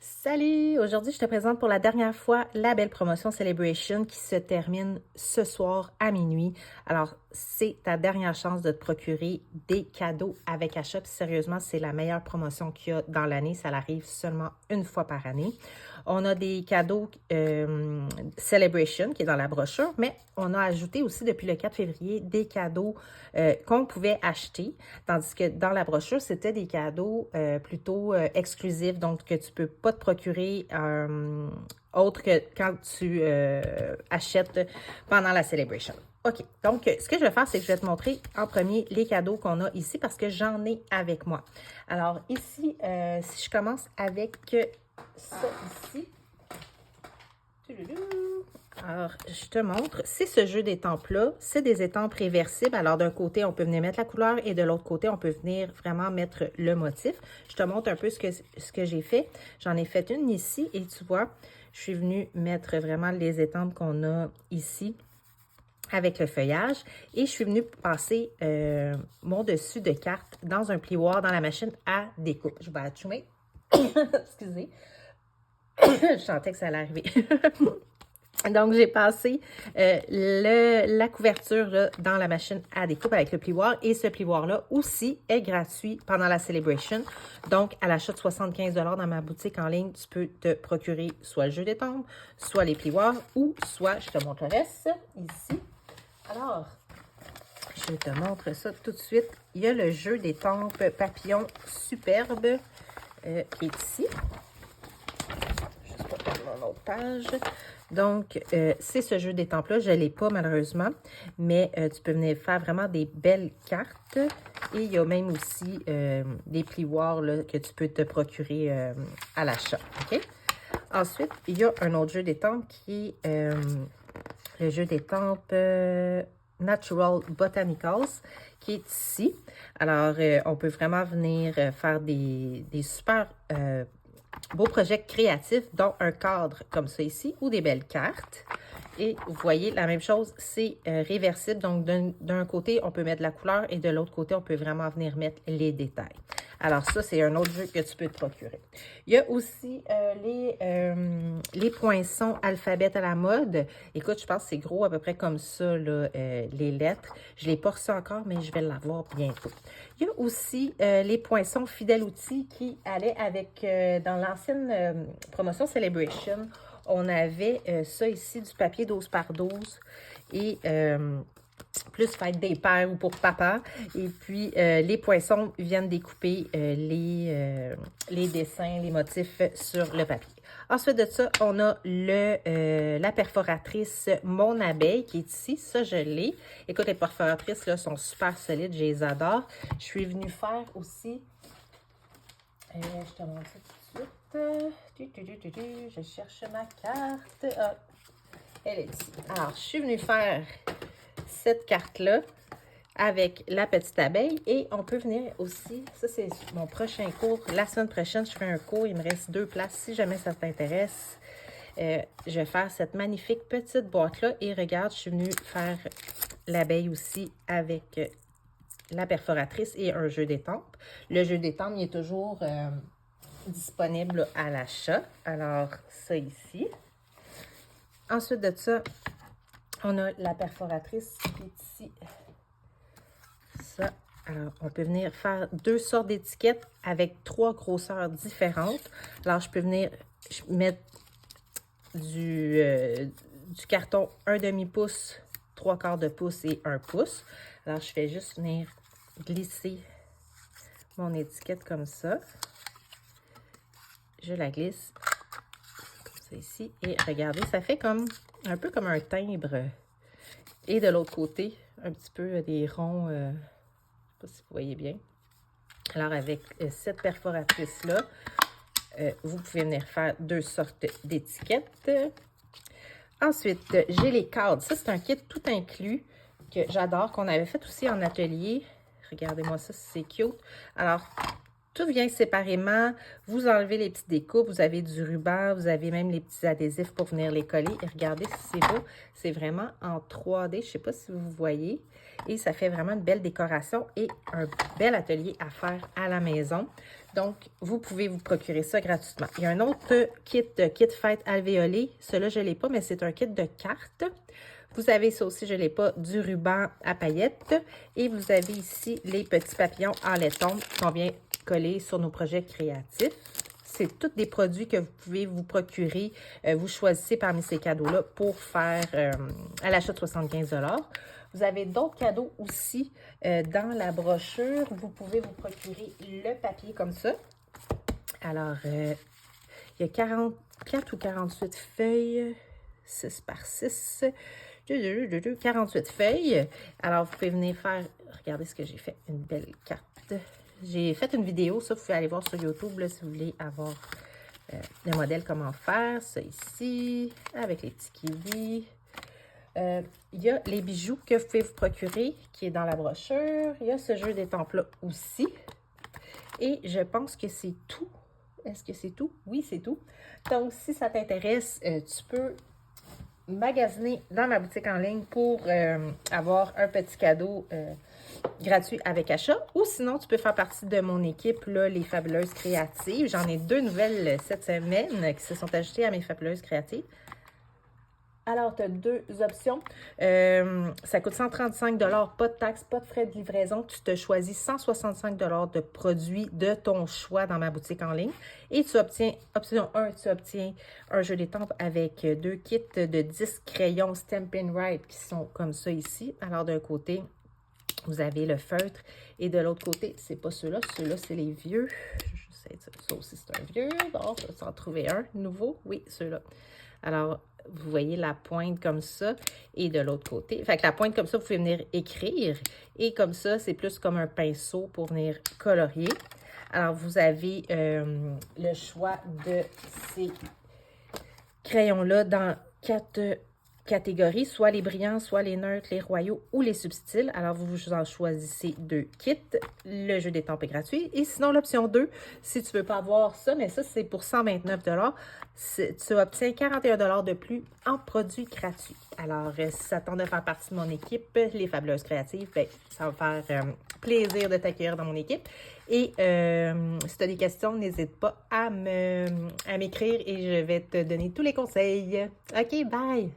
Salut! Aujourd'hui, je te présente pour la dernière fois la belle promotion Celebration qui se termine ce soir à minuit. Alors, c'est ta dernière chance de te procurer des cadeaux avec achat. Puis sérieusement, c'est la meilleure promotion qu'il y a dans l'année. Ça arrive seulement une fois par année. On a des cadeaux Celebration qui est dans la brochure, mais on a ajouté aussi depuis le 4 février des cadeaux qu'on pouvait acheter. Tandis que dans la brochure, c'était des cadeaux plutôt exclusifs, donc que tu peux pas te procurer autre que quand tu achètes pendant la Celebration. OK, donc ce que je vais faire, c'est que je vais te montrer en premier les cadeaux qu'on a ici parce que j'en ai avec moi. Alors ici, si je commence avec ça ici. Alors, je te montre, c'est ce jeu d'étampes-là. C'est des étampes réversibles. Alors, d'un côté, on peut venir mettre la couleur et de l'autre côté, on peut venir vraiment mettre le motif. Je te montre un peu ce que j'ai fait. J'en ai fait une ici et tu vois, je suis venue mettre vraiment les étampes qu'on a ici avec le feuillage et je suis venue passer mon dessus de carte dans un plioir dans la machine à découpe. Je vais achoumer. Excusez. Je sentais que ça allait arriver. Donc, j'ai passé la couverture là, dans la machine à découpe avec le plioir. Et ce plioir-là aussi est gratuit pendant la Celebration. Donc, à l'achat de 75 $ dans ma boutique en ligne, tu peux te procurer soit le jeu d'étampes, soit les plioirs, ou soit, je te montre le reste, ici. Alors, je te montre ça tout de suite. Il y a le jeu d'étampes papillon superbe qui est ici. Juste pour prendre mon autre page. Donc, c'est ce jeu d'étampes-là. Je ne l'ai pas, malheureusement, mais tu peux venir faire vraiment des belles cartes. Et il y a même aussi des plioirs là, que tu peux te procurer à l'achat. OK? Ensuite, il y a un autre jeu d'étampes qui est le jeu d'étampes Natural Botanicals, qui est ici. Alors, on peut vraiment venir faire des super beaux projets créatifs, dont un cadre comme ça ici, ou des belles cartes. Et vous voyez, la même chose, c'est réversible. Donc, d'un côté, on peut mettre la couleur et de l'autre côté, on peut vraiment venir mettre les détails. Alors, ça, c'est un autre jeu que tu peux te procurer. Il y a aussi les poinçons alphabet à la mode. Écoute, je pense que c'est gros, à peu près comme ça, là, les lettres. Je ne l'ai pas reçu encore, mais je vais l'avoir bientôt. Il y a aussi les poinçons Fidèle Outil qui allaient avec, dans l'ancienne promotion Celebration, on avait ça ici, du papier 12 par 12 et plus fête des pères ou pour papa. Et puis, les poinçons viennent découper les dessins, les motifs sur le papier. Ensuite de ça, on a la perforatrice Mon Abeille qui est ici. Ça, je l'ai. Écoute, les perforatrices là, sont super solides. Je les adore. Je suis venue faire aussi... je te montre ça tout de suite. Je cherche ma carte. Ah, elle est ici. Alors, je suis venue faire cette carte-là avec la petite abeille et on peut venir aussi, ça c'est mon prochain cours, la semaine prochaine je fais un cours, il me reste 2 places si jamais ça t'intéresse. Je vais faire cette magnifique petite boîte-là et regarde, je suis venue faire l'abeille aussi avec la perforatrice et un jeu d'étampes. Le jeu d'étampes, il est toujours disponible à l'achat. Alors, ça ici. Ensuite de ça, on a la perforatrice qui est ici. Ça. Alors, on peut venir faire 2 sortes d'étiquettes avec 3 grosseurs différentes. Alors, je peux venir mettre du carton 1/2 pouce, 3/4 de pouce et 1 pouce. Alors, je fais juste venir glisser mon étiquette comme ça. Je la glisse comme ça ici. Et regardez, ça fait comme un peu comme un timbre. Et de l'autre côté, un petit peu des ronds, je ne sais pas si vous voyez bien. Alors, avec cette perforatrice-là, vous pouvez venir faire 2 sortes d'étiquettes. Ensuite, j'ai les cadres. Ça, c'est un kit tout inclus que j'adore, qu'on avait fait aussi en atelier. Regardez-moi ça, c'est cute. Alors, tout vient séparément. Vous enlevez les petites découpes, vous avez du ruban, vous avez même les petits adhésifs pour venir les coller. Et regardez si c'est beau. C'est vraiment en 3D. Je ne sais pas si vous voyez. Et ça fait vraiment une belle décoration et un bel atelier à faire à la maison. Donc, vous pouvez vous procurer ça gratuitement. Il y a un autre kit fête alvéolée. Celui-là, je ne l'ai pas, mais c'est un kit de cartes. Vous avez ça aussi, je ne l'ai pas, du ruban à paillettes. Et vous avez ici les petits papillons en laiton qu'on vient coller sur nos projets créatifs. C'est tous des produits que vous pouvez vous procurer. Vous choisissez parmi ces cadeaux-là pour faire à l'achat de 75 $. Vous avez d'autres cadeaux aussi dans la brochure. Vous pouvez vous procurer le papier comme ça. Alors, il y a 44 ou 48 feuilles, 6 par 6, 48 feuilles. Alors, vous pouvez venir faire, regardez ce que j'ai fait, une belle carte. J'ai fait une vidéo, ça, vous pouvez aller voir sur YouTube là, si vous voulez avoir le modèle comment faire. Ça ici, avec les petits kiwis. Il y a les bijoux que vous pouvez vous procurer, qui est dans la brochure. Il y a ce jeu d'étampes-là aussi. Et je pense que c'est tout. Est-ce que c'est tout? Oui, c'est tout. Donc, si ça t'intéresse, tu peux magasiner dans ma boutique en ligne pour avoir un petit cadeau gratuit avec achat. Ou sinon, tu peux faire partie de mon équipe, là, les Fabuleuses Créatives. J'en ai 2 nouvelles cette semaine qui se sont ajoutées à mes Fabuleuses Créatives. Alors, tu as 2 options. Ça coûte 135 $, pas de taxes, pas de frais de livraison. Tu te choisis 165 $ de produits de ton choix dans ma boutique en ligne. Et tu obtiens, option 1, tu obtiens un jeu d'étampes avec 2 kits de 10 crayons Stampin' Right qui sont comme ça ici. Alors, d'un côté, vous avez le feutre et de l'autre côté, c'est pas ceux-là. Ceux-là, c'est les vieux. Je sais, ça aussi, c'est un vieux. Bon, je vais en trouver un nouveau. Oui, ceux-là. Alors, vous voyez la pointe comme ça et de l'autre côté. Fait que la pointe comme ça, vous pouvez venir écrire. Et comme ça, c'est plus comme un pinceau pour venir colorier. Alors, vous avez le choix de ces crayons-là dans 4 catégories, soit les brillants, soit les neutres, les royaux ou les subtils. Alors, vous en choisissez 2 kits. Le jeu d'étampes est gratuit. Et sinon, l'option 2, si tu ne veux pas avoir ça, mais ça, c'est pour 129 $, tu obtiens 41 $ de plus en produits gratuits. Alors, si ça tente de faire partie de mon équipe, les Fabuleuses Créatives, bien, ça va faire plaisir de t'accueillir dans mon équipe. Et si tu as des questions, n'hésite pas à m'écrire et je vais te donner tous les conseils. OK, bye!